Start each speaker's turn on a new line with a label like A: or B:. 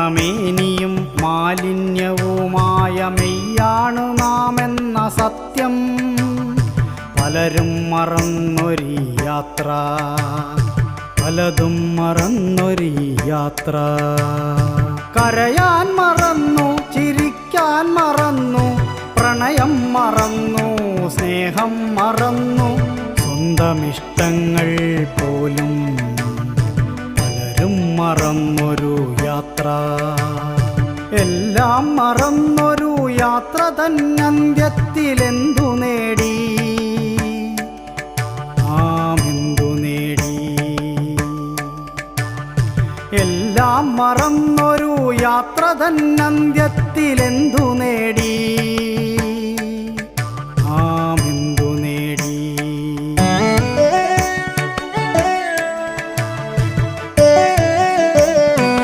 A: മണമേനിയും മാലിന്യവുമായ മെയ്യാണു നാമെന്ന സത്യം പലരും മറന്നൊരീ യാത്ര, പലതും മറന്നൊരീ യാത്ര. കരയാൻ മറന്നു, ചിരിക്കാൻ മറന്നു, പ്രണയം മറന്നു, സ്നേഹം മറന്നു, സ്വന്തമിഷ്ടങ്ങൾ പോലും പലരും മറന്നൊരു യാത്ര. എല്ലാം മറന്നൊരു യാത്ര തന്നന്ത്യത്തിലെന്തു നേടി, നാം എന്തു നേടി? എല്ലാം മറന്നൊരു യാത്ര തന്നന്ത്യത്തിലെന്തു നേടി?